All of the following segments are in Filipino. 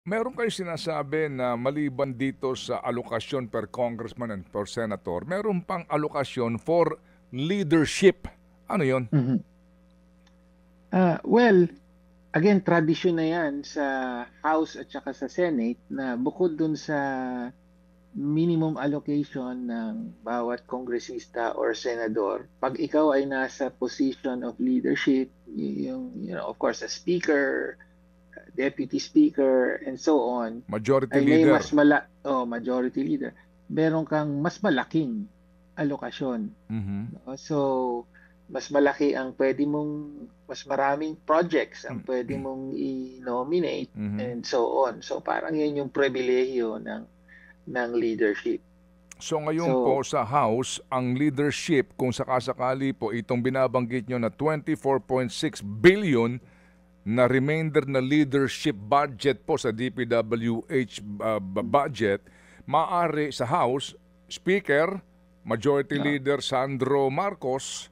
Meron kayo sinasabi na maliban dito sa alokasyon per congressman and per senator, meron pang alokasyon for leadership. Ano yon? Mhm. Well, again, tradisyon na yan sa House at saka sa Senate na bukod dun sa minimum allocation ng bawat kongresista or senador, pag ikaw ay nasa position of leadership, of course, a speaker, deputy speaker, and so on, Majority ay may leader. majority leader, meron kang mas malaking alokasyon. Mhm. So, mas malaki ang mas maraming projects ang pwede mong i-nominate and so on. So, parang yun yung pribilehiyo ng leadership. So ngayon po sa House, ang leadership, kung sakasakali po itong binabanggit nyo na 24.6 billion na remainder na leadership budget po sa DPWH budget, maaari sa House, Speaker, Majority Leader Sandro Marcos,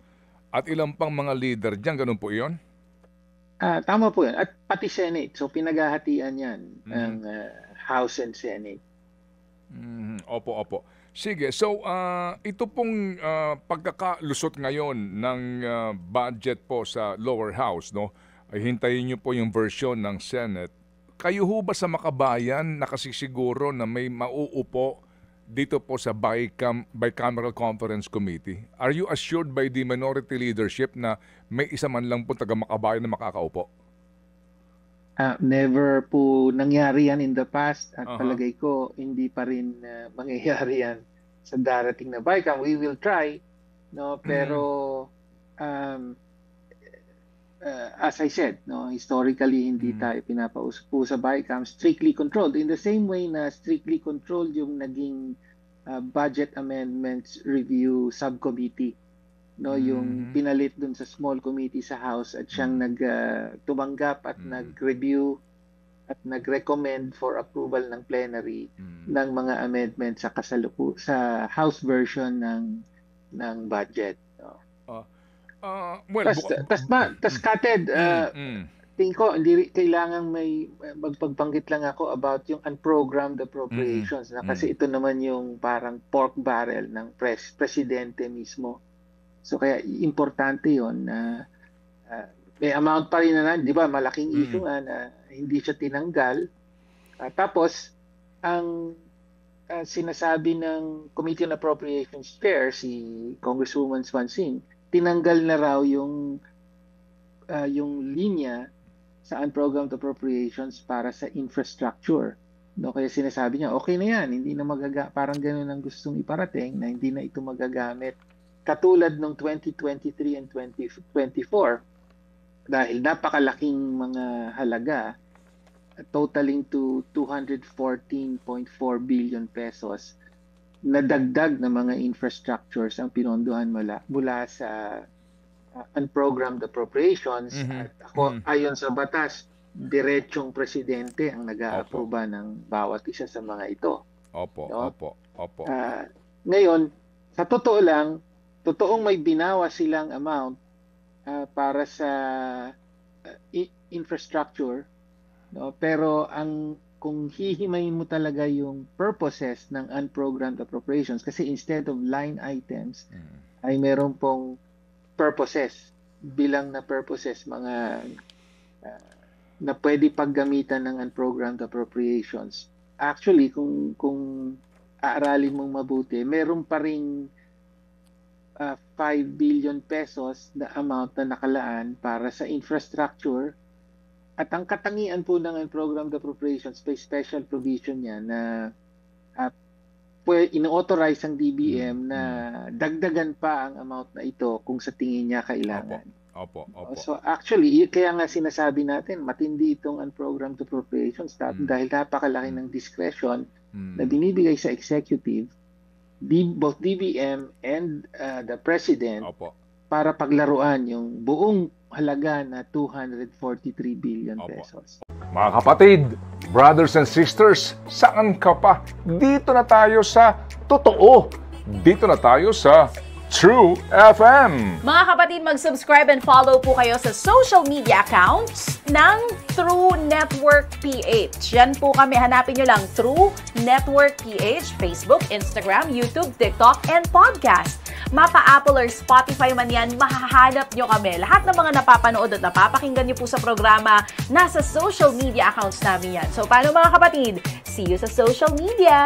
at ilang pang mga leader dyan. Ganun po iyon? Tama po yan. At pati Senate. So pinaghahatian yan ng House and Senate. Opo, opo. Sige, so ito pong pagkakalusot ngayon ng budget po sa lower house, no? Ay hintayin niyo po yung version ng Senate. Kayo ho ba sa Makabayan nakasisiguro na may mauupo dito po sa Bicameral Conference Committee? Are you assured by the minority leadership na may isa man lang po taga Makabayan na makakaupo? Never po nangyari yan in the past at palagay ko hindi pa rin mangyayari yan sa darating na BICAM. We will try, no? Pero as I said, no, historically hindi tayo pinapaupo sa BICAM, strictly controlled. In the same way na strictly controlled yung naging Budget Amendments Review Subcommittee, no, yung pinalit dun sa small committee sa House at siyang tumanggap at nag-review at nag-recommend for approval ng plenary ng mga amendments sa House version ng budget. Tas Kated, tingin ko hindi kailangan may magpagbanggit lang ako about yung unprogrammed appropriations na kasi ito naman yung parang pork barrel ng presidente mismo. So kaya importante 'yon na may amount pa rin na, 'di ba? Malaking issue nga na hindi siya tinanggal. Tapos ang sinasabi ng Committee on Appropriations Chair si Congresswoman Swansing, tinanggal na raw yung linya sa unprogrammed appropriations para sa infrastructure. No, kaya sinasabi niya, okay na yan, hindi na parang ganoon ang gustong iparating na hindi na ito magagamit katulad ng 2023 and 2024 dahil napakalaking mga halaga totaling to 214.4 billion pesos na dagdag na mga infrastructures ang pinondohan mula sa unprogrammed appropriations. At ako, ayon sa batas, diretsong presidente ang nag-aaproba ng bawat isa sa mga ito. Opo, no? opo. Ngayon, sa totoo lang, totoong may binawa silang amount para sa infrastructure, no? Pero kung hihimayin mo talaga yung purposes ng unprogrammed appropriations, kasi instead of line items, ay meron pong purposes, bilang na purposes, mga na pwede paggamitan ng unprogrammed appropriations. Actually, kung aaralin mong mabuti, meron pa ring 5 billion pesos na amount na nakalaan para sa infrastructure. At ang katangian po ng unprogrammed appropriations, may special provision yan na ino-authorize ang DBM na dagdagan pa ang amount na ito kung sa tingin niya kailangan. Opo. So actually, kaya nga sinasabi natin, matindi itong unprogrammed appropriations dahil napakalaki ng discretion na binibigay sa executive, both DBM and the President, para paglaruan yung buong halaga na 243 billion pesos. Mga kapatid, brothers and sisters, saan ka pa? Dito na tayo sa totoo. Dito na tayo sa True FM. Mga kapatid, mag-subscribe and follow po kayo sa social media accounts ng True Network PH. Yan po kami. Hanapin nyo lang True Network PH, Facebook, Instagram, YouTube, TikTok, and podcast. Mapa Apple or Spotify man yan, mahahanap nyo kami. Lahat ng mga napapanood at napapakinggan nyo po sa programa, nasa social media accounts namin yan. So, paano mga kapatid? See you sa social media!